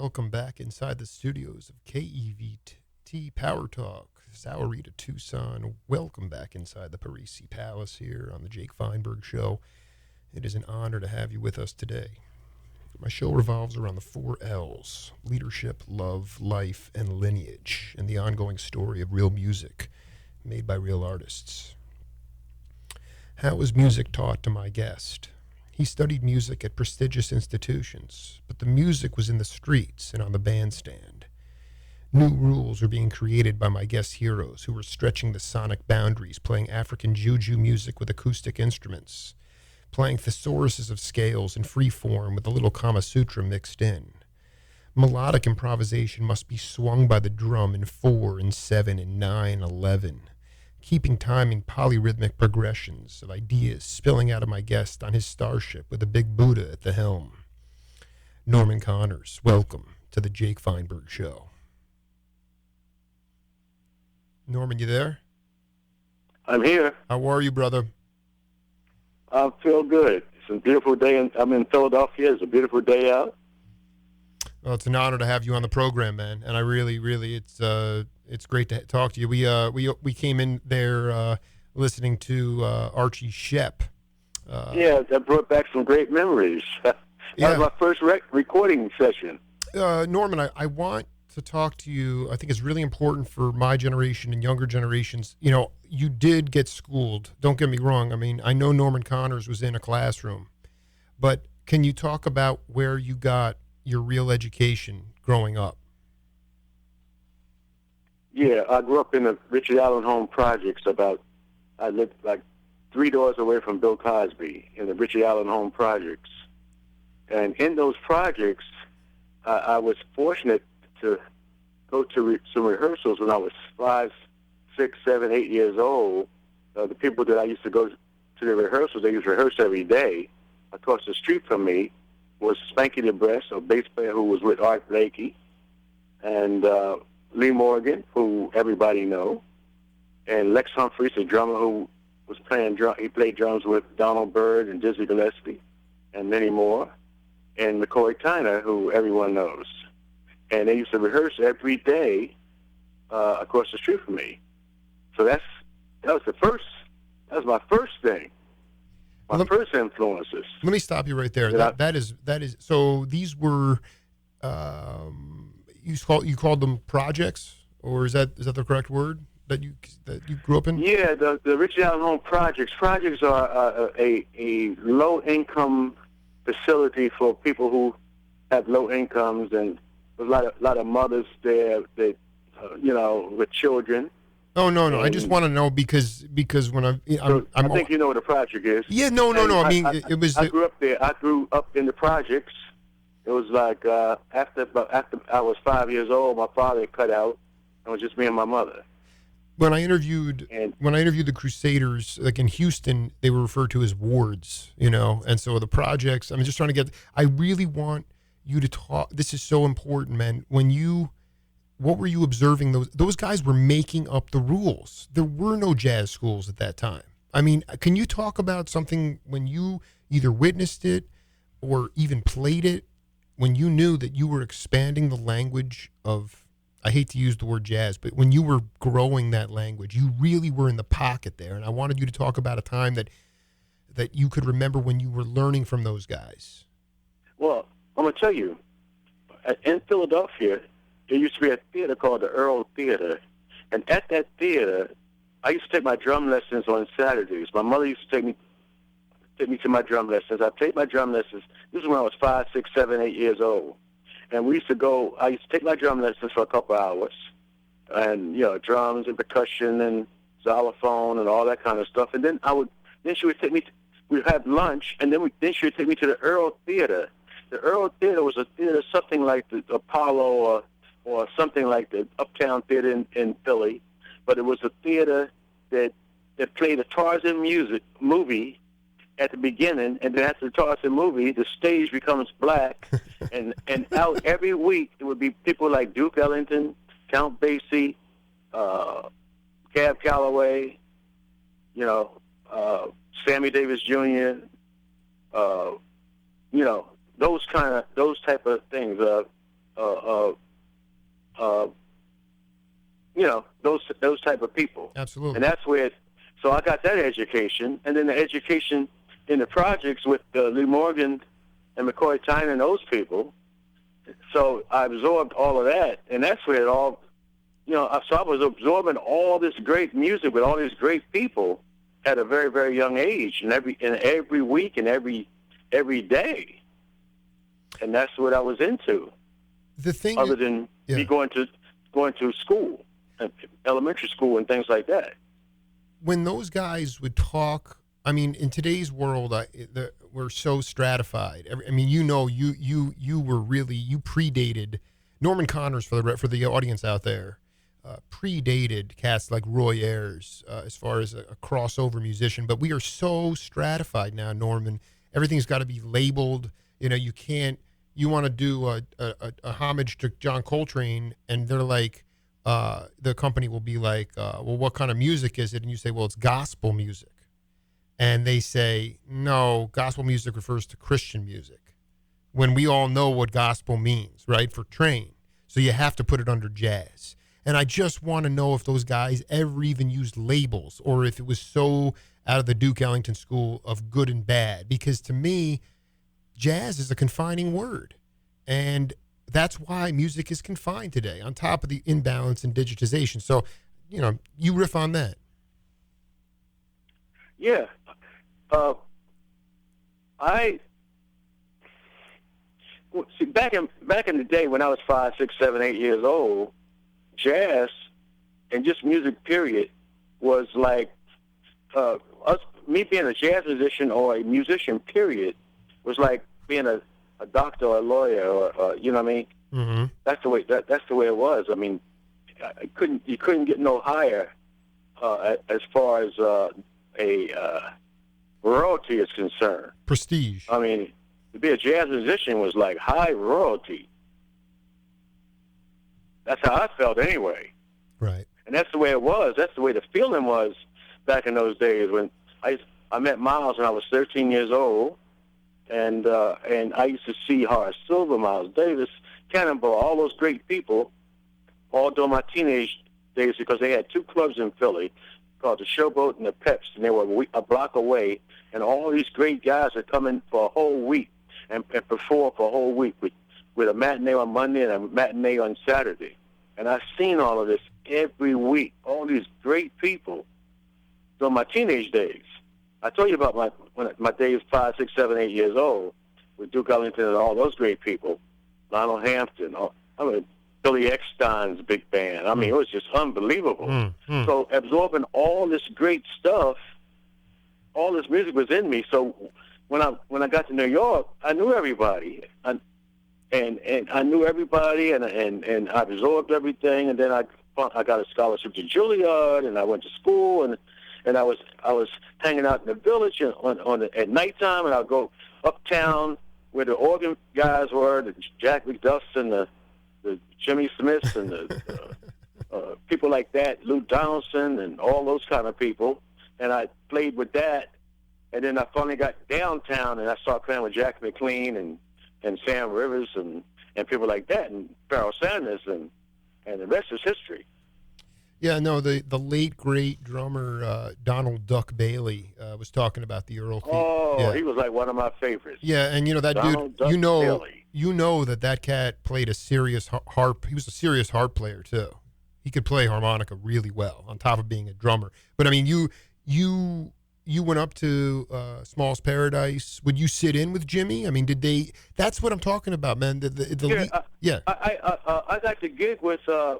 Welcome back inside the studios of KEVT Power Talk, Sahuarita, Tucson. Welcome back inside the Parisi Palace here on the Jake Feinberg Show. It is an honor to have you with us today. My show revolves around the 4 L's: leadership, love, life, and lineage, and the ongoing story of real music made by real artists. How is music taught to my guest? He studied music at prestigious institutions, but the music was in the streets and on the bandstand. New rules were being created by my guest heroes who were stretching the sonic boundaries, playing African Juju music with acoustic instruments, playing thesauruses of scales in free form with a little Kama Sutra mixed in. Melodic improvisation must be swung by the drum in 4 and 7 and 9, 11. Keeping time in polyrhythmic progressions of ideas spilling out of my guest on his Starship with a big Buddha at the helm. Norman Connors, welcome to the Jake Feinberg Show. Norman, you there? I'm here. How are you, brother? I feel good. It's a beautiful day. I'm in Philadelphia. It's a beautiful day out. Well, it's an honor to have you on the program, man. And I really, it's great to talk to you. We came in there listening to Archie Shepp. Yeah, that brought back some great memories. That was my first recording session. Norman, I want to talk to you. I think it's really important for my generation and younger generations. You know, you did get schooled. Don't get me wrong. I mean, I know Norman Connors was in a classroom, but can you talk about where you got your real education growing up? Yeah, I grew up in the Richard Allen Home projects. I lived like 3 doors away from Bill Cosby in the Richard Allen Home projects. And in those projects, I was fortunate to go to some rehearsals when I was 5, 6, 7, 8 years old. The people that I used to go to the rehearsals, they used to rehearse every day. Across the street from me was Spanky the Breast, a bass player who was with Art Blakey, and Lee Morgan, who everybody know, and Lex Humphreys, the drummer who was playing drum. He played drums with Donald Byrd and Dizzy Gillespie, and many more, and McCoy Tyner, who everyone knows. And they used to rehearse every day across the street from me. So that was my first thing. My first influences. Let me stop you right there. That is. So these were, you called them projects, or is that the correct word that you grew up in? Yeah, the Richard Allen Home projects. Projects are a low income facility for people who have low incomes, and there's a lot of mothers there that with children. Oh no! I just want to know because when I think you know what a project is. Yeah, no. I mean, it was. I grew up there. I grew up in the projects. It was like after I was 5 years old, my father cut out. It was just me and my mother. When I interviewed the Crusaders, like in Houston, they were referred to as wards, and so the projects. I'm just trying to get. I really want you to talk. This is so important, man. What were you observing? Those guys were making up the rules. There were no jazz schools at that time. I mean, can you talk about something when you either witnessed it or even played it, when you knew that you were expanding the language of, I hate to use the word jazz, but when you were growing that language, you really were in the pocket there. And I wanted you to talk about a time that you could remember when you were learning from those guys. Well, I'm going to tell you, in Philadelphia, there used to be a theater called the Earl Theater. And at that theater, I used to take my drum lessons on Saturdays. My mother used to take me to my drum lessons. I played my drum lessons. This is when I was 5, 6, 7, 8 years old. And I used to take my drum lessons for a couple hours. And, drums and percussion and xylophone and all that kind of stuff. And then she would take me, we'd have lunch, and then she would take me to the Earl Theater. The Earl Theater was a theater, something like the Apollo or something like the Uptown Theater in Philly, but it was a theater that played a Tarzan movie at the beginning, and then after the Tarzan movie, the stage becomes black, and out every week it would be people like Duke Ellington, Count Basie, Cab Calloway, Sammy Davis Jr., those type of things. uh, uh, those type of people. Absolutely. And that's where. So I got that education, and then the education in the projects with Lee Morgan and McCoy Tyner and those people. So I absorbed all of that, and that's where it all. So I was absorbing all this great music with all these great people at a very, very young age, and every week and every day, and that's what I was into. The thing, other than me going to school, elementary school, and things like that. When those guys would talk, I mean, in today's world, we're so stratified. I mean, you were really, you predated Norman Connors, for the audience out there. Predated cats like Roy Ayers as far as a crossover musician, but we are so stratified now, Norman. Everything's got to be labeled. You can't. You want to do a homage to John Coltrane, and they're like, the company will be like, well, what kind of music is it? And you say, well, it's gospel music, and they say, no, gospel music refers to Christian music, when we all know what gospel means, right? For Train, so you have to put it under jazz. And I just want to know if those guys ever even used labels, or if it was so out of the Duke Ellington school of good and bad. Because to me, jazz is a confining word. And that's why music is confined today, on top of the imbalance and digitization. So, you riff on that. Yeah. See, back in the day when I was 5, 6, 7, 8 years old, jazz and just music period was like me being a jazz musician or a musician period was like being a doctor or a lawyer, or you know what I mean. Mm-hmm. That's the way it was. I mean, you couldn't get no higher as far as a royalty is concerned. Prestige. I mean, to be a jazz musician was like high royalty. That's how I felt anyway. Right. And that's the way it was. That's the way the feeling was back in those days when I met Miles when I was 13 years old, and I used to see Horace Silver, Miles Davis, Cannonball, all those great people, all during my teenage days, because they had 2 clubs in Philly called the Showboat and the Peps, and they were a block away, and all these great guys would come in for a whole week and perform for a whole week with a matinee on Monday and a matinee on Saturday. And I've seen all of this every week, all these great people during my teenage days. I told you about my days 5, 6, 7, 8 years old with Duke Ellington and all those great people, Lionel Hampton, Billy Eckstine's big band. I mean, it was just unbelievable. So absorbing all this great stuff, all this music was in me. So when I got to New York, I knew everybody. And I knew everybody, and I absorbed everything, and then I got a scholarship to Juilliard, and I went to school, and I was hanging out in the village at nighttime, and I'd go uptown where the organ guys were, the Jack McDuffs and the Jimmy Smiths and the people like that, Lou Donaldson and all those kind of people, and I played with that, and then I finally got downtown, and I started playing with Jack McLean and Sam Rivers and people like that, and Pharoah Sanders, and the rest is history. Yeah, no, the late great drummer Donald Duck Bailey was talking about the Earl. He was like one of my favorites. Yeah, and that Donald dude, Duck Bailey. that cat played a serious harp. He was a serious harp player too. He could play harmonica really well, on top of being a drummer. But I mean, you went up to Small's Paradise. Would you sit in with Jimmy? I mean, did they? That's what I'm talking about, man. I got the gig with I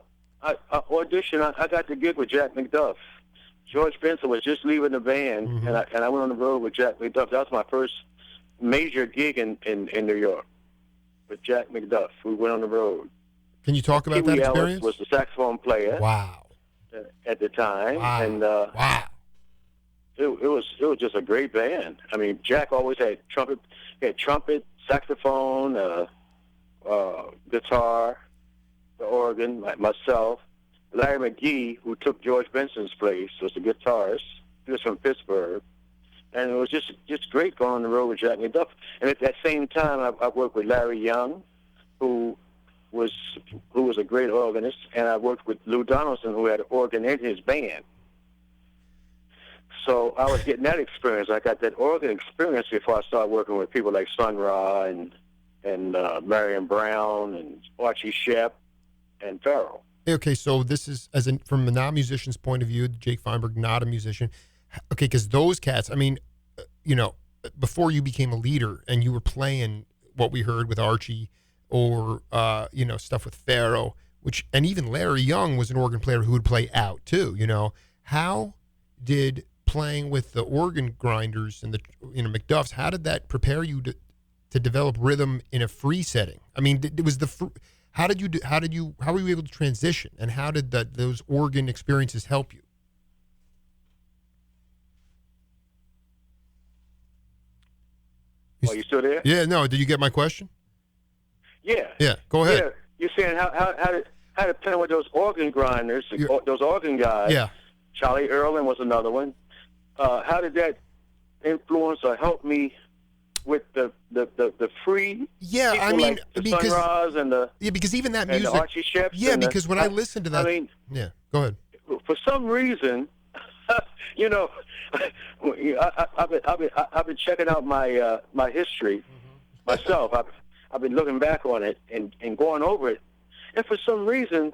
got the gig with Jack McDuff. George Benson was just leaving the band, and I went on the road with Jack McDuff. That was my first major gig in New York with Jack McDuff. We went on the road. Can you talk about that experience? Ellis was the saxophone player. Wow. At the time, wow. And wow. It was just a great band. I mean, Jack always had trumpet, saxophone, guitar, the organ, like myself. Larry McGee, who took George Benson's place, was the guitarist. He was from Pittsburgh. And it was just great going on the road with Jack McDuff. And at that same time, I worked with Larry Young, who was was a great organist, and I worked with Lou Donaldson, who had an organ in his band. So I was getting that experience. I got that organ experience before I started working with people like Sun Ra and Marion Brown and Archie Shepp and Farrell. Okay, so this is from a non-musician's point of view, Jake Feinberg, not a musician. Okay, because those cats, I mean, before you became a leader and you were playing what we heard with Archie or stuff with Farrell, and even Larry Young was an organ player who would play out too. How did playing with the organ grinders and the McDuffs, how did that prepare you to develop rhythm in a free setting? I mean, how were you able to transition, and how did those organ experiences help you? Are you still there? Yeah, no, did you get my question? Yeah. Yeah, go ahead. Yeah, you're saying how to play with those organ grinders, those organ guys. Yeah. Charlie Earlin was another one. How did that influence or help me with the free? Yeah, people I mean, like the because Sun Ra's and the because even that music, and the Archie Sheps. yeah, because when I listened to that, I mean, yeah, go ahead. For some reason, I've been checking out my history myself. I've been looking back on it and going over it, and for some reason,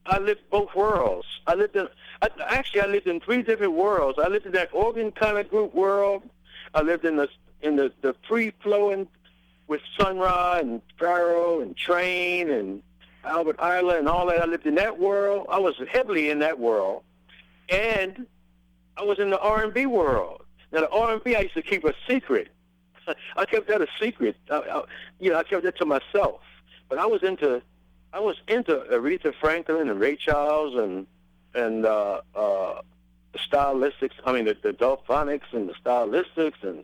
I lived both worlds. I lived in 3 different worlds. I lived in that organ kind of group world. I lived in the free flowing with Sun Ra and Farrell and Train and Albert Isla and all that. I lived in that world. I was heavily in that world, and I was in the R&B world. Now the R&B I used to keep a secret. I kept that a secret. I kept that to myself. But I was into Aretha Franklin and Ray Charles and the stylistics. I mean, the Dolphonics and the stylistics and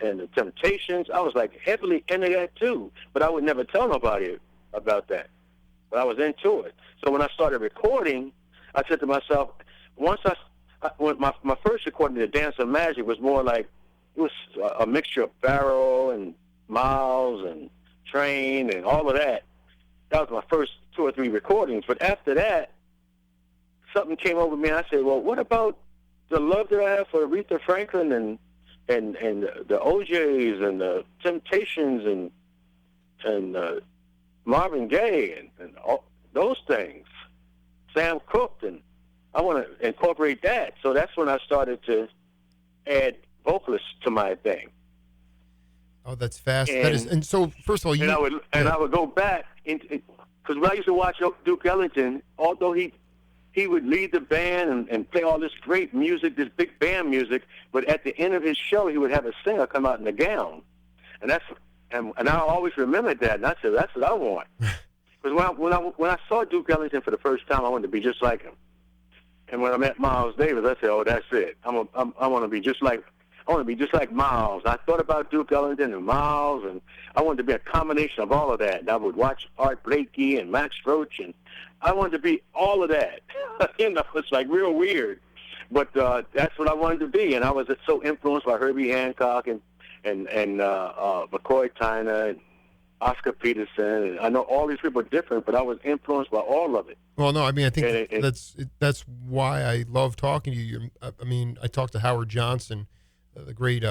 the Temptations. I was like heavily into that too, but I would never tell nobody about that. But I was into it. So when I started recording, I said to myself, when my first recording, The Dance of Magic, was more like, it was a mixture of Farrell and Miles and Train and all of that. That was my first 2 or 3 recordings. But after that, something came over me, and I said, well, what about the love that I have for Aretha Franklin and the OJs and the Temptations and Marvin Gaye and all those things, Sam Cooke, and I want to incorporate that. So that's when I started to add vocalists to my thing. Oh, that's fast. And so first of all, I would go back because when I used to watch Duke Ellington, although he would lead the band and play all this great music, this big band music, but at the end of his show, he would have a singer come out in a gown, and I always remembered that, and I said, that's what I want. Because when I saw Duke Ellington for the first time, I wanted to be just like him. And when I met Miles Davis, I said, oh, that's it. I want to be just like Miles. I thought about Duke Ellington and Miles, and I wanted to be a combination of all of that. And I would watch Art Blakey and Max Roach, and I wanted to be all of that. It's like real weird, but that's what I wanted to be. And I was so influenced by Herbie Hancock and McCoy Tyner and Oscar Peterson. And I know all these people are different, but I was influenced by all of it. Well, no, I mean, I think that's why I love talking to you. I mean, I talked to Howard Johnson, the great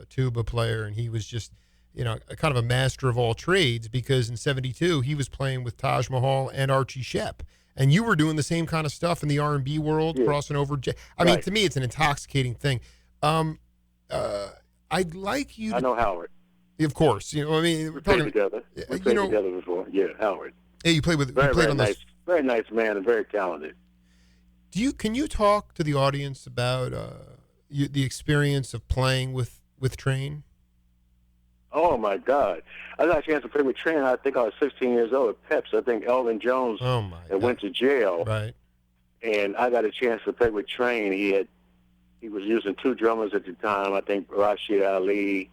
tuba player, and he was just, kind of a master of all trades, because in '72 he was playing with Taj Mahal and Archie Shepp, and you were doing the same kind of stuff in the R&B world, crossing over. I mean, to me, it's an intoxicating thing. I'd like you. I know Howard. Of course, I mean, we played together. We played together before. Yeah, Howard. Yeah, you played with. Very nice. Very nice man and very talented. Can you talk to the audience about the experience of playing with Train? Oh my God! I got a chance to play with Train. I think I was 16 years old at Peps. I think Elvin Jones went to jail. Right. And I got a chance to play with Train. He was using 2 drummers at the time. I think Rashid Ali,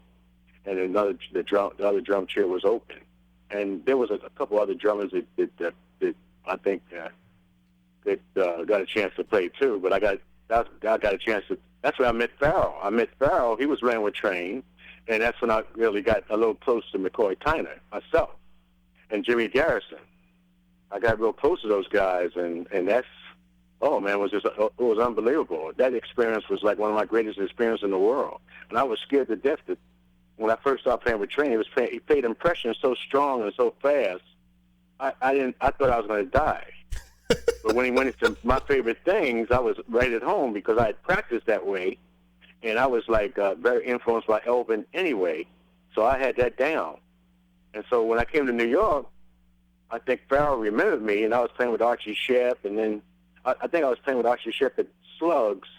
and the other drum chair was open. And there was a couple other drummers that I think that got a chance to play too. But I got a chance to. That's where I met Farrell. He was playing with Train, and that's when I really got a little close to McCoy Tyner myself, and Jimmy Garrison. I got real close to those guys, and that's, oh man, it was unbelievable. That experience was like one of my greatest experiences in the world. And I was scared to death that when I first started playing with Train, he played impressions so strong and so fast. I thought I was going to die. But when he went into my favorite things, I was right at home because I had practiced that way, and I was like very influenced by Elvin anyway, so I had that down. And so when I came to New York, I think Farrell remembered me, and I was playing with Archie Shepp, and then I think I was playing with Archie Shepp at Slugs,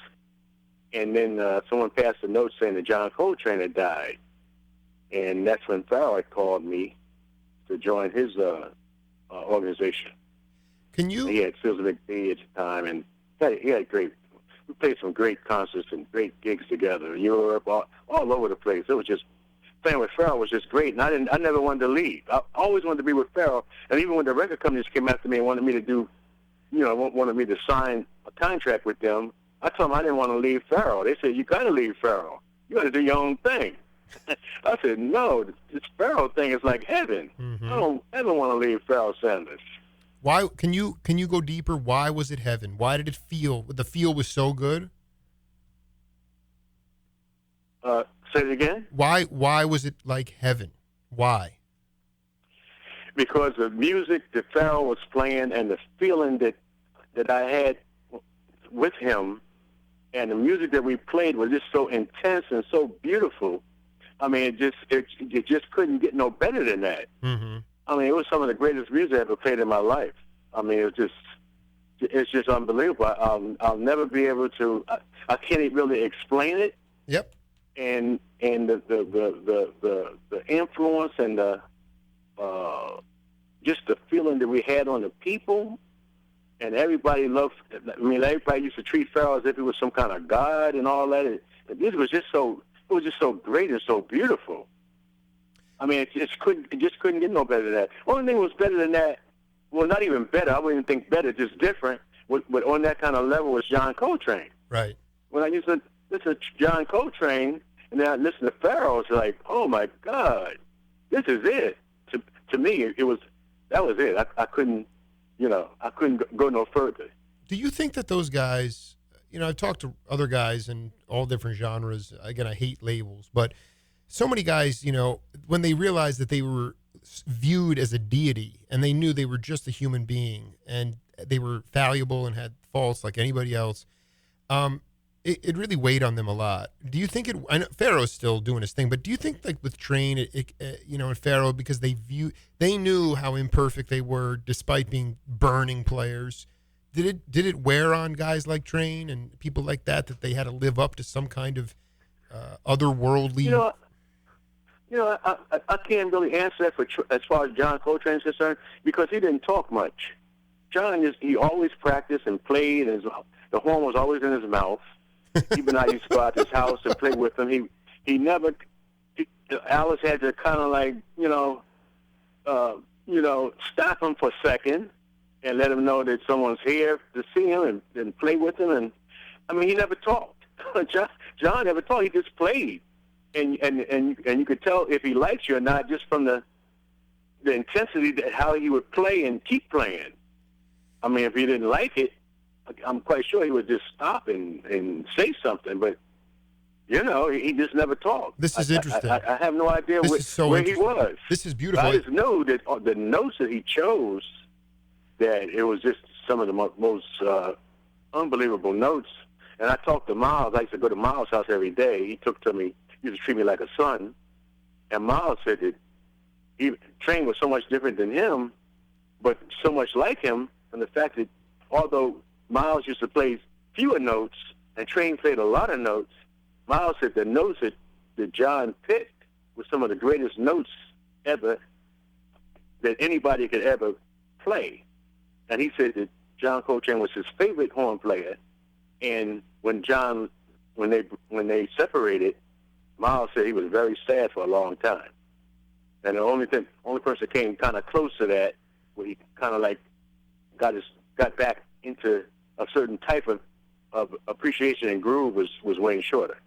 and then someone passed a note saying that John Coltrane had died, and that's when Farrell had called me to join his organization. Can you? He had Fields of Big D at the time, and he had great. We played some great concerts and great gigs together, Europe, all over the place. It was just playing with Farrell was just great, and I never wanted to leave. I always wanted to be with Farrell, and even when the record companies came after me and wanted me to do, wanted me to sign a contract with them, I told them I didn't want to leave Farrell. They said, "You got to leave Farrell. You got to do your own thing." I said, "No, this Farrell thing is like heaven. Mm-hmm. I don't ever want to leave Farrell Sanders." Why can you go deeper? Why was it heaven? Why did it feel? The feel was so good. Say it again. Why was it like heaven? Why? Because the music that Farrell was playing and the feeling that I had with him, and the music that we played was just so intense and so beautiful. I mean, it just couldn't get no better than that. Mm-hmm. I mean, it was some of the greatest music I ever played in my life. I mean, it's just unbelievable. I'll never be able to. I can't really explain it. Yep. And the influence and the just the feeling that we had on the people, and everybody loved. I mean, everybody used to treat Farrell as if he was some kind of god and all that. It was just so. It was just so great and so beautiful. I mean, it just couldn't get no better than that. Only thing that was better than that, well, not even better. I wouldn't think better, just different. But on that kind of level was John Coltrane. Right. When I used to listen to John Coltrane and then I listened to Farrell, it's like, oh my God, this is it. To me, that was it. I couldn't go no further. Do you think that those guys? I've talked to other guys in all different genres. Again, I hate labels, but so many guys, when they realized that they were viewed as a deity and they knew they were just a human being and they were fallible and had faults like anybody else, it really weighed on them a lot. Do you think I know Pharaoh's still doing his thing, but do you think like with Train, and Pharaoh, because they knew how imperfect they were despite being burning players, did it wear on guys like Train and people like that they had to live up to some kind of otherworldly? I can't really answer that as far as John Coltrane is concerned because he didn't talk much. John he always practiced and played, and the horn was always in his mouth. Even I used to go out to his house and play with him. He never. Alice had to kind of like stop him for a second and let him know that someone's here to see him and play with him. And I mean, he never talked. John never talked. He just played. And you could tell if he liked you or not just from the intensity that how he would play and keep playing. I mean, if he didn't like it, I'm quite sure he would just stop and say something. But he just never talked. This is interesting. I have no idea where he was. This is beautiful. I just know that the notes that he chose, that it was just some of the most unbelievable notes. And I talked to Miles. I used to go to Miles' house every day. He used to treat me like a son. And Miles said that Train was so much different than him, but so much like him, and the fact that although Miles used to play fewer notes and Train played a lot of notes, Miles said the notes that John picked were some of the greatest notes ever that anybody could ever play. And he said that John Coltrane was his favorite horn player. And when they separated, Miles said he was very sad for a long time. And the only person that came kind of close to that, where he kind of like got back into a certain type of appreciation and groove was Wayne Shorter.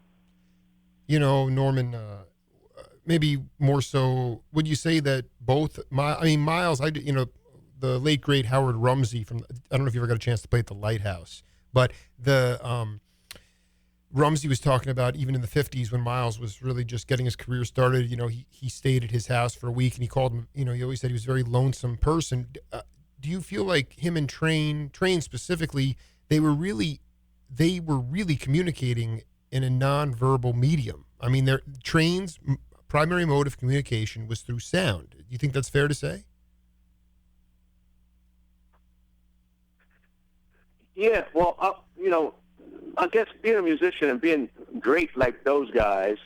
Norman, maybe more so, would you say that both, Miles, the late great Howard Rumsey from, I don't know if you ever got a chance to play at the Lighthouse, but the Rumsey was talking about even in the 50s when Miles was really just getting his career started. He stayed at his house for a week, and he called him. He always said he was a very lonesome person. Do you feel like him and Train specifically, they were really communicating in a nonverbal medium? I mean, Train's primary mode of communication was through sound. Do you think that's fair to say? Yeah, well, I guess being a musician and being great like those guys,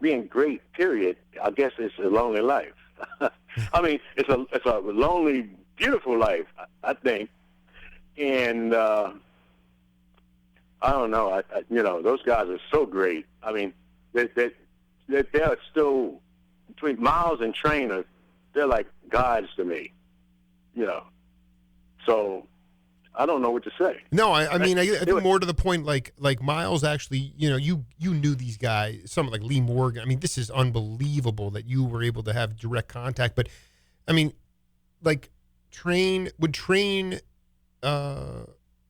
being great, period, I guess it's a lonely life. I mean, it's a lonely, beautiful life, I think. And I don't know. Those guys are so great. I mean, they're still, between Miles and Trainer, they're like gods to me. So I don't know what to say. No, I mean, I think more to the point, like Miles actually, you knew these guys, someone like Lee Morgan. I mean, this is unbelievable that you were able to have direct contact. But, I mean, like, Train,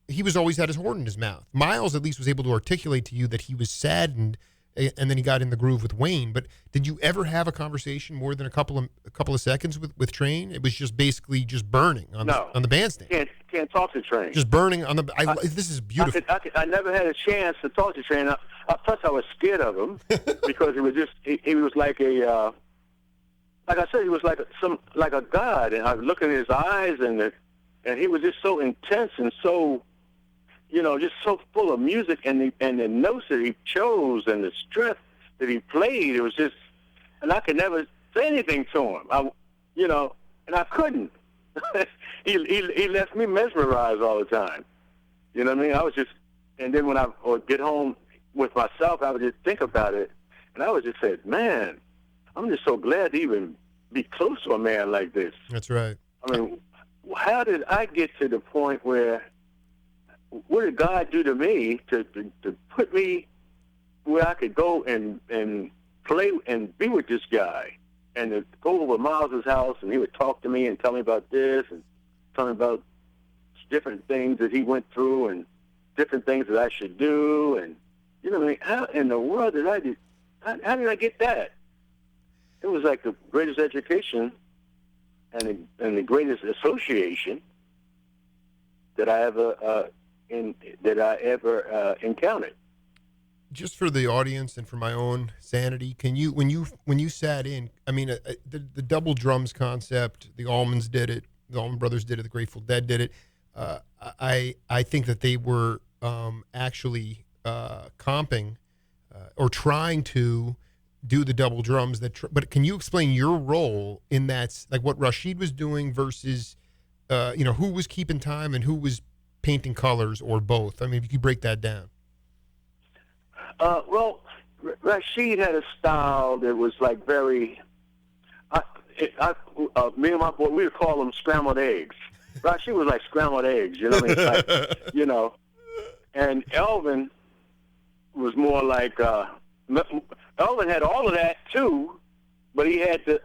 he was always had his horn in his mouth. Miles at least was able to articulate to you that he was saddened, and then he got in the groove with Wayne. But did you ever have a conversation more than a couple of seconds with Train? It was just basically just burning on the bandstand. Can't talk to Train. Just burning on the. This is beautiful. I never had a chance to talk to Train. Plus, I was scared of him because he was like a. Like I said, he was like a god, and I was looking in his eyes, and he was just so intense and so, just so full of music, and the notes that he chose and the strength that he played. It was just, and I could never say anything to him. And I couldn't. he left me mesmerized all the time. You know what I mean? I was just, and then when I would get home with myself, I would just think about it, and I would just say, man, I'm just so glad to even be close to a man like this. That's right. I mean, how did I get to the point where, what did God do to me to put me where I could go and play and be with this guy, and to go over to Miles' house, and he would talk to me and tell me about this and tell me about different things that he went through and different things that I should do, and I mean, how in the world did I do? How did I get that? It was like the greatest education and the greatest association that I ever encountered. Just for the audience and for my own sanity, can you, when you sat in, I mean, the double drums concept, the Allmans did it, the Allman Brothers did it, the Grateful Dead did it. I think that they were actually comping or trying to do the double drums. But can you explain your role in that, like what Rashid was doing versus, who was keeping time and who was painting colors, or both? I mean, if you could break that down. Well, Rashid had a style that was like very. Me and my boy, we would call them scrambled eggs. Rashid was like scrambled eggs, you know what I mean? Like, and Elvin was more like. Elvin had all of that too, but he had the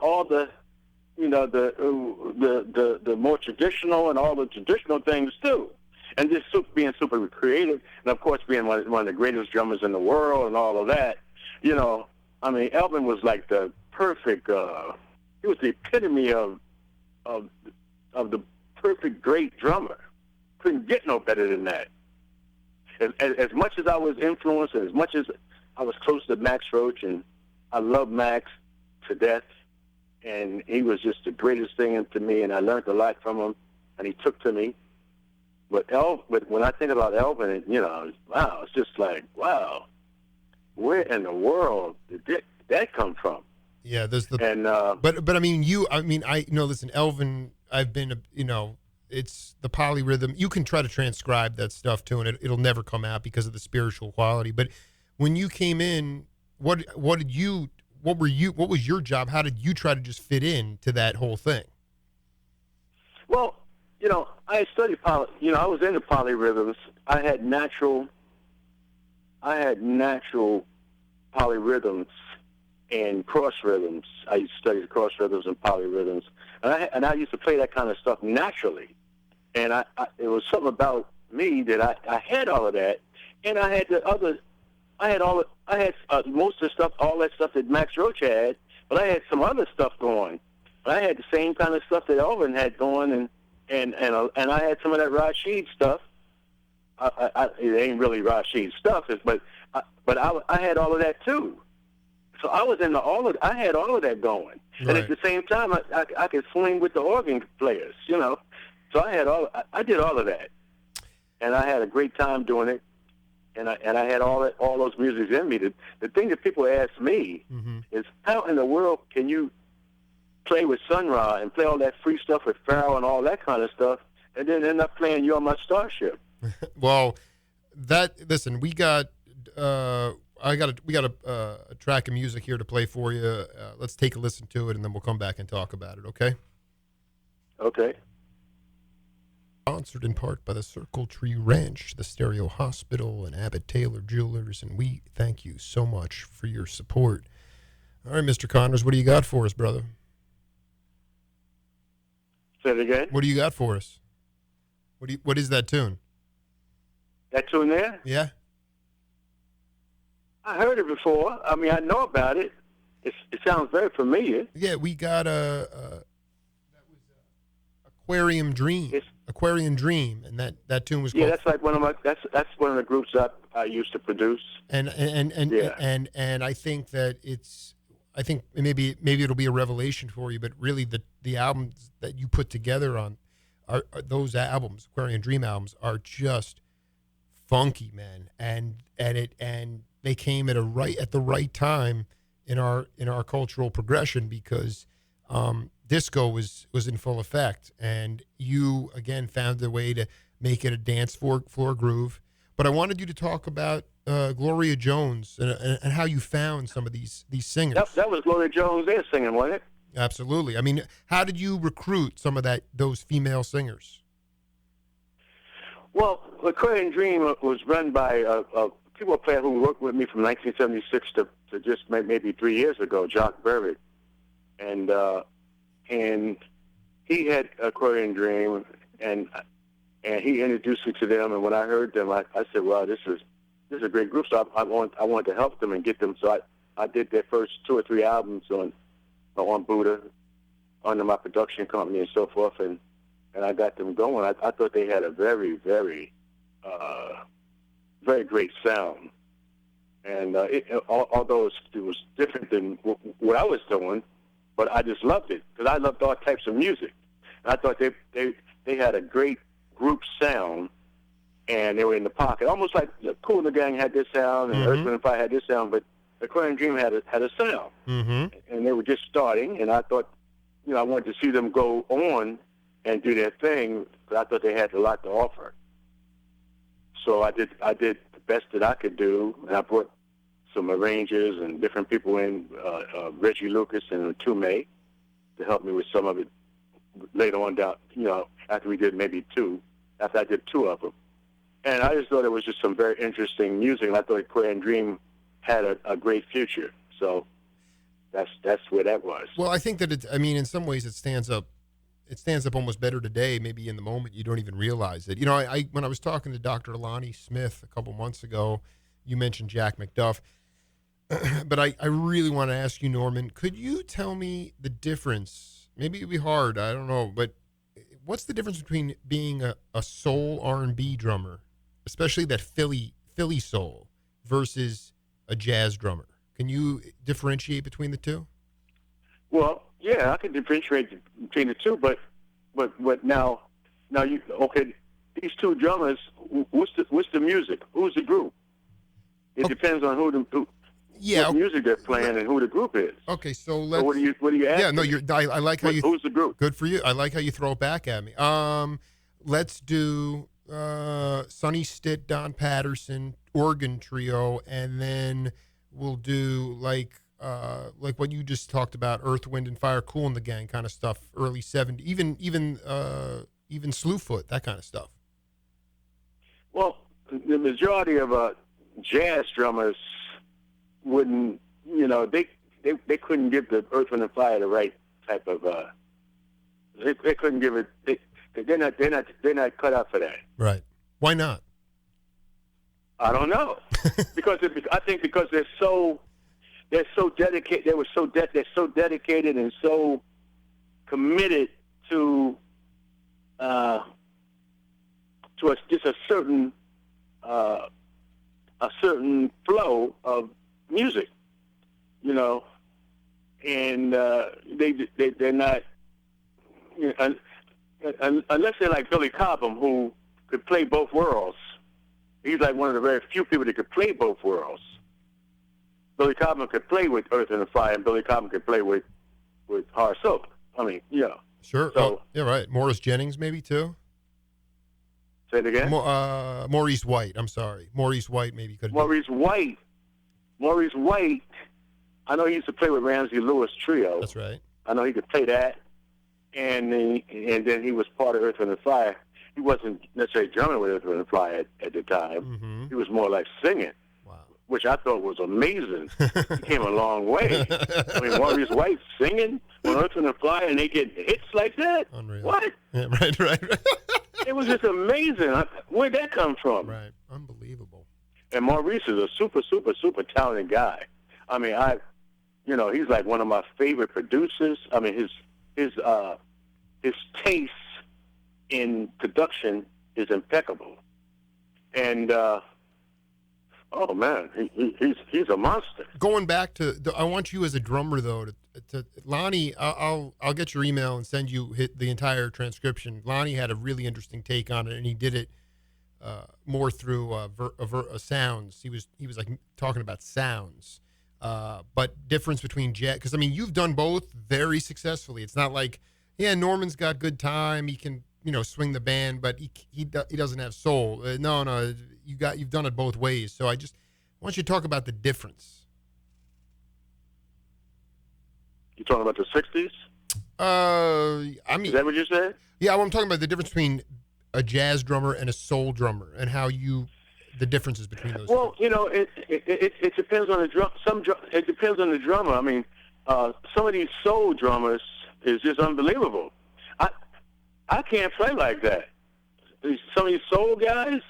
more traditional and all the traditional things too. And just being super creative, and of course being one of the greatest drummers in the world and all of that. I mean, Elvin was like the perfect. He was the epitome of the perfect great drummer. Couldn't get no better than that. As much as I was influenced, and as much as I was close to Max Roach, and I love Max to death, and he was just the greatest thing to me, and I learned a lot from him, and he took to me. But when I think about Elvin, wow, it's just like, wow, where in the world did that come from? Yeah, there's but I mean, listen, Elvin, I've been, it's the polyrhythm. You can try to transcribe that stuff too, and it'll never come out because of the spiritual quality. But when you came in, what was your job? How did you try to just fit in to that whole thing? Well, I studied I was into polyrhythms. I had natural polyrhythms and cross rhythms. I used to study the cross rhythms and polyrhythms, and I used to play that kind of stuff naturally. And it was something about me that I had all of that, and I had most of the stuff, all that stuff that Max Roach had, but I had some other stuff going. But I had the same kind of stuff that Elvin had going, and I had some of that Rashid stuff. It ain't really Rashid stuff, but I had all of that too. So I was into I had all of that going, Right. and at the same time, I could swing with the organ players, So I did all of that, and I had a great time doing it, and I had all those musics in me. The thing that people ask me is, how in the world can you play with Sun Ra and play all that free stuff with Pharaoh and all that kind of stuff, and then end up playing You're My Starship? Well, listen, we got a track of music here to play for you. Let's take a listen to it, and then we'll come back and talk about it. Okay? Okay. Sponsored in part by the Circle Tree Ranch, the Stereo Hospital, and Abbott Taylor Jewelers, and we thank you so much for your support. All right, Mr. Connors, what do you got for us, brother? Say it again. What do you got for us? What is that tune? That tune there? Yeah. I heard it before. I mean, I know about it. It sounds very familiar. Yeah, we got that was Aquarium Dream. Aquarium Dream, and that tune was called. Yeah, that's like that's one of the groups I used to produce. And I think that I think maybe it'll be a revelation for you, but really the albums that you put together are those albums, Aquarium Dream albums, are just funky, man, and they came at the right time in our cultural progression, because disco was in full effect, and you again found a way to make it a dance floor groove. But I wanted you to talk about Gloria Jones and how you found some of these singers. That was Gloria Jones there singing, wasn't it? Absolutely. I mean, how did you recruit some of those female singers? Well, the Aquarium Dream was run by a keyboard player who worked with me from 1976 to just maybe 3 years ago, Jock Berwick. And he had Aquarium Dream, and he introduced me to them. And when I heard them, I said, "Well, this is a great group." So I wanted to help them and get them. So I did their first 2 or 3 albums on Buddha, under my production company and so forth, and I got them going. I thought they had a very, very, very great sound. And although it was different than what I was doing, but I just loved it because I loved all types of music. And I thought they had a great group sound, and they were in the pocket, almost like the Kool and the Gang had this sound, and Earth, Wind and Fire had this sound, but the Aquarium Dream had a sound, and they were just starting. And I thought, I wanted to see them go on and do their thing, but I thought they had a lot to offer. So I did the best that I could do, and I brought some arrangers and different people in, Reggie Lucas and Tume, to help me with some of it later on down, after we did after I did 2 of them. And I just thought it was just some very interesting music, and I thought Aquarium Dream had a great future. So that's where that was. Well, I think that in some ways it stands up almost better today. Maybe in the moment you don't even realize it. When I was talking to Dr. Lonnie Smith a couple months ago, you mentioned Jack McDuff, but I really want to ask you, Norman, could you tell me the difference? Maybe it'd be hard, I don't know, but what's the difference between being a soul R&B drummer, especially that Philly soul, versus a jazz drummer? Can you differentiate between the two? Well, yeah, I can differentiate between the two, but now you okay? These 2 drummers, what's the music? Who's the group? It depends on what music they're playing and who the group is. Okay, so let's. So what do you ask? Yeah, no, I like how you. Who's the group? Good for you. I like how you throw it back at me. Let's do Sonny Stitt, Don Patterson, organ trio, and then we'll do like what you just talked about, Earth, Wind and Fire, Kool and the Gang kind of stuff, early 70s, even Slewfoot, that kind of stuff. Well, the majority of jazz drummers wouldn't, they they couldn't give the Earth, Wind and Fire the right type of. They couldn't give it. They're not cut out for that. Right. Why not? I don't know. I think because they're so dedicated. They're so dedicated and so committed to just a certain flow of music, you know, and they're not, you know, unless they're like Billy Cobham, who could play both worlds. He's like one of the very few people that could play both worlds. Billy Cobham could play with Earth and Fire, and Billy Cobham could play with Hard Soap. I mean, yeah. Sure. So, yeah, right. Morris Jennings, maybe too. Say it again. Maurice White. I'm sorry, Maurice White maybe could. Maurice White. I know he used to play with Ramsey Lewis Trio. That's right. I know he could play that, and then he was part of Earth, Wind and Fire. He wasn't necessarily drumming with Earth, Wind and Fire at the time. Mm-hmm. He was more like singing. Wow. Which I thought was amazing. He came a long way. I mean, Maurice White singing on Earth, Wind and Fire, and they get hits like that. Unreal. What? Yeah, right. It was just amazing. Where'd that come from? Right. Unbelievable. And Maurice is a super, super, super talented guy. I mean, he's like one of my favorite producers. I mean, his taste in production is impeccable. And oh man, he's a monster. Going back to, I want you as a drummer though to Lonnie. I'll get your email and send you the entire transcription. Lonnie had a really interesting take on it, and he did it more through sounds. He was like talking about sounds, but difference between jazz. Because I mean, you've done both very successfully. It's not like, yeah, Norman's got good time. He can swing the band, but he doesn't have soul. No, you've done it both ways. So I just want you to talk about the difference. You talking about the 60s? I mean, is that what you said? Yeah, I'm talking about the difference between a jazz drummer and a soul drummer, and how the differences between those. Well, it depends on the drum. It depends on the drummer. I mean, some of these soul drummers is just unbelievable. I can't play like that. Some of these soul guys,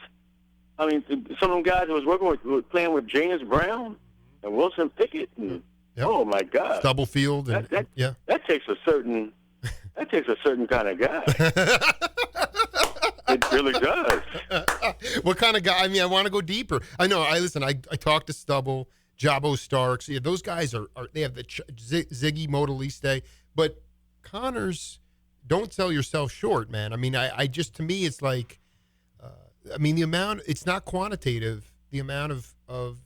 I mean, some of them guys I was working with were playing with James Brown and Wilson Pickett, and oh my God, Stubblefield, that takes a certain kind of guy. It really does. What kind of guy? I mean, I want to go deeper. I know. I talked to Stubble, Jabo Starks. Yeah, those guys are they have the Ziggy Modaliste, but Connors. Don't sell yourself short, man. I mean, I just, to me, it's like, I mean, the amount, it's not quantitative, the amount of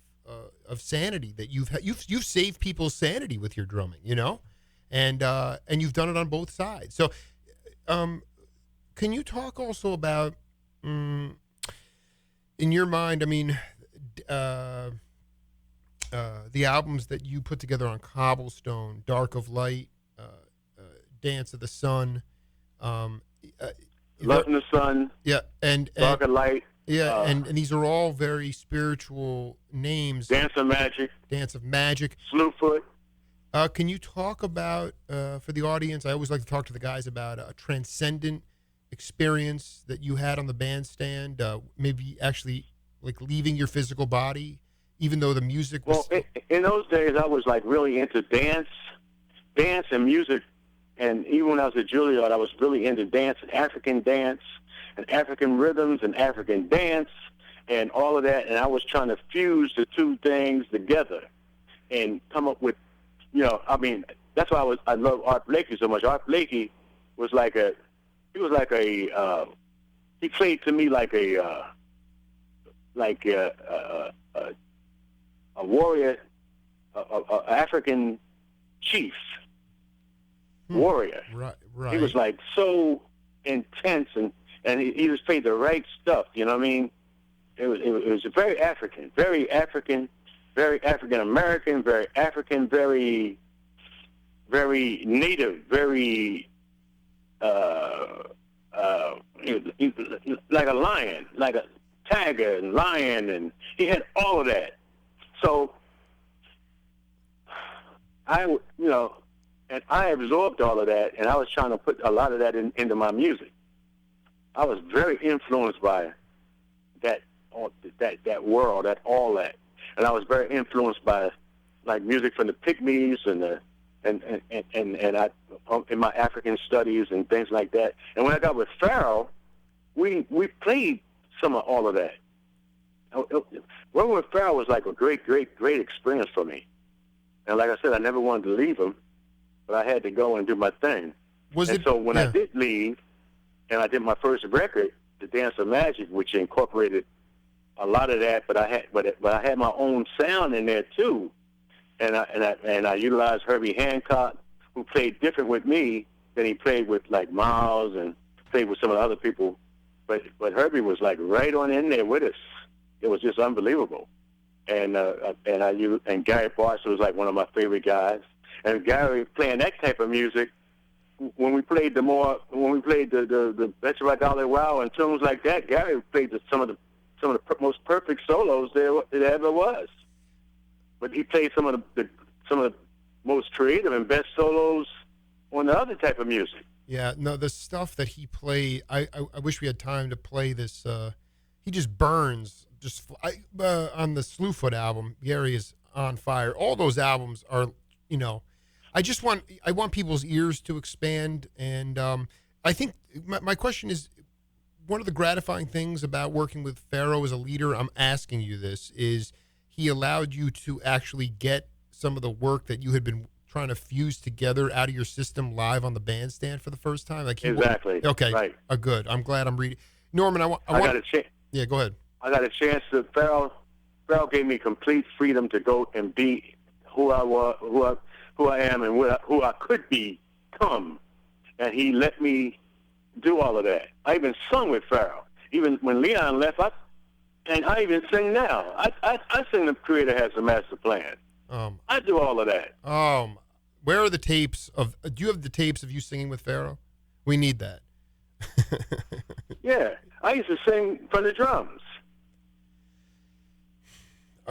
sanity that you've saved people's sanity with your drumming, and you've done it on both sides. So, can you talk also about, in your mind, I mean, the albums that you put together on Cobblestone, Dark of Light, Dance of the Sun, Love in the Sun, and Dark of Light, and these are all very spiritual names. Dance of Magic, Slewfoot. Can you talk about, for the audience, I always like to talk to the guys about a transcendent experience that you had on the bandstand, maybe actually like leaving your physical body, even though the music was... Well, in those days, I was like really into dance and music. And even when I was at Juilliard, I was really into dance and African rhythms and African dance and all of that. And I was trying to fuse the two things together and come up with, I mean, that's why I love Art Blakey so much. Art Blakey was he played to me like a warrior, a African chief. Warrior. Right. He was like so intense, and he just played the right stuff. You know what I mean? It was very African American, very African, very native, very like a lion, like a tiger and lion, and he had all of that. So and I absorbed all of that, and I was trying to put a lot of that into my music. I was very influenced by that world, all that, and I was very influenced by like music from the Pygmies and I in my African studies and things like that. And when I got with Pharaoh, we played some of all of that. Working with Pharaoh was like a great experience for me. And like I said, I never wanted to leave him, but I had to go and do my thing. So when I did leave, and I did my first record, The Dance of Magic, which incorporated a lot of that, but I had my own sound in there too. And I utilized Herbie Hancock, who played different with me than he played with like Miles and played with some of the other people. But Herbie was like right on in there with us. It was just unbelievable. And Gary Bartz was like one of my favorite guys. And Gary playing that type of music, when we played the Betcha by Dolly Wow and tunes like that, Gary played some of the most perfect solos there ever was. But he played some of the most creative and best solos on the other type of music. Yeah, no, the stuff that he played, I wish we had time to play this. He just burns. On the Slewfoot album, Gary is on fire. All those albums are, I want people's ears to expand. And I think my question is, one of the gratifying things about working with Pharaoh as a leader, I'm asking you this, is he allowed you to actually get some of the work that you had been trying to fuse together out of your system live on the bandstand for the first time. Exactly. Okay. Right. Good. I'm glad I'm reading. Norman, I got a chance. Yeah, go ahead. I got a chance to Pharaoh gave me complete freedom to go and be who I was, who I am, and who I could become, and he let me do all of that. I even sung with Pharaoh. Even when Leon left, I even sing now. I sing The Creator Has a Master Plan. I do all of that. Where are the tapes of? Do you have the tapes of you singing with Pharaoh? We need that. Yeah, I used to sing from the drums.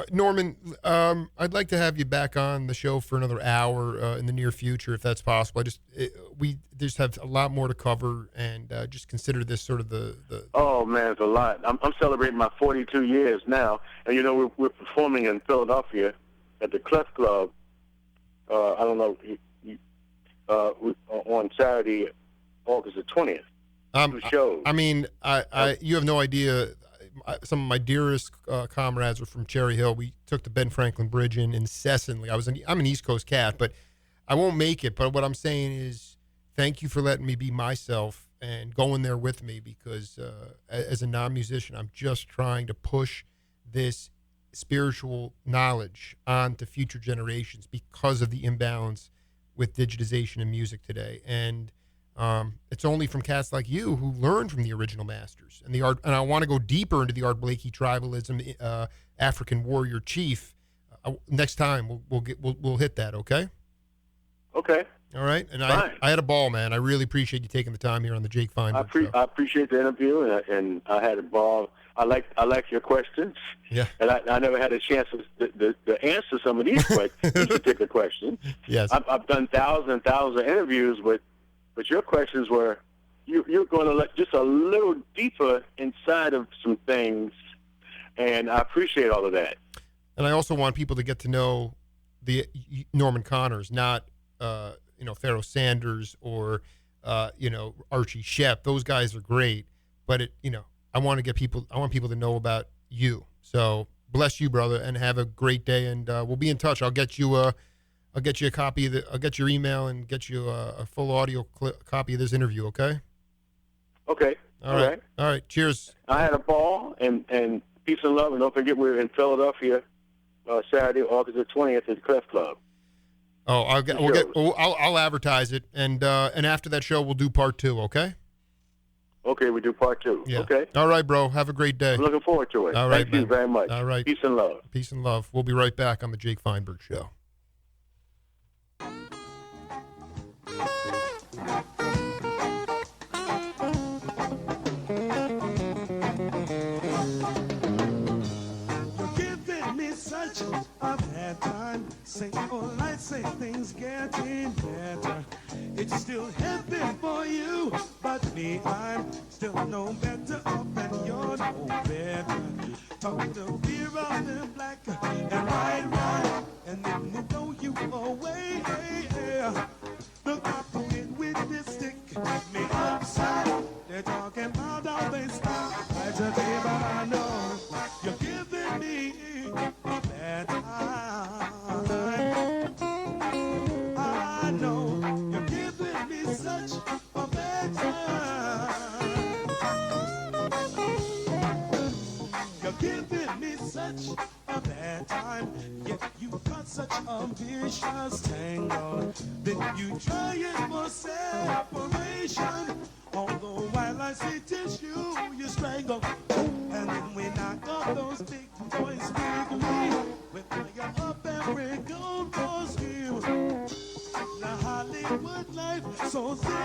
Norman, I'd like to have you back on the show for another hour in the near future, if that's possible. We just have a lot more to cover, and just consider this sort of the. Oh man, it's a lot. I'm celebrating my 42 years now, and we're performing in Philadelphia at the Clef Club. I don't know, on Saturday, August the 20th. 2 shows. I mean, you have no idea. Some of my dearest comrades were from Cherry Hill. We took the Ben Franklin Bridge in incessantly. I'm an East Coast cat, but I won't make it. But what I'm saying is, thank you for letting me be myself and going there with me, because as a non-musician, I'm just trying to push this spiritual knowledge on to future generations because of the imbalance with digitization in music today. And it's only from cats like you who learned from the original masters and the art. And I want to go deeper into the Art Blakey tribalism, African warrior chief. Next time we'll hit that. Okay. Okay. All right. And I had a ball, man. I really appreciate you taking the time here on the Jake Feinberg Show. I appreciate the interview, and I had a ball. I like your questions. Yeah. And I never had a chance to answer some of these particular questions. Yes. I've done thousands and thousands of interviews but your questions were, you're going to look just a little deeper inside of some things, and I appreciate all of that. And I also want people to get to know the Norman Connors, not Pharoah Sanders or Archie Shepp. Those guys are great, but I want people to know about you. So bless you, brother, and have a great day. And we'll be in touch. I'll get you a copy I'll get your email and get you a full audio copy of this interview. Okay. Okay. All right. Cheers. I had a ball, and peace and love. And don't forget, we're in Philadelphia Saturday, August the 20th at the Clef Club. Oh, I'll advertise it, and after that show, we'll do part 2. Okay. Okay, we do part 2. Yeah. Okay. All right, bro. Have a great day. I'm looking forward to it. All right, Thank you very much. All right. Peace and love. Peace and love. We'll be right back on the Jake Feinberg Show. I've had time, say all right, say things better off and you're no better. Talk the fear of the black and white, right? And then they throw you away. Look up to it with this stick, me upside. They're talking about how they stop. I just say, but I know you're giving me a bad time. I know you're giving me such a bad time. You're giving me such a bad time. Yet you've got such a vicious tangle. Then you trying for separation. Although while I see tissue, you strangle. And then we knock off those big boys quickly. We fire up every gold for you. The Hollywood life so sick.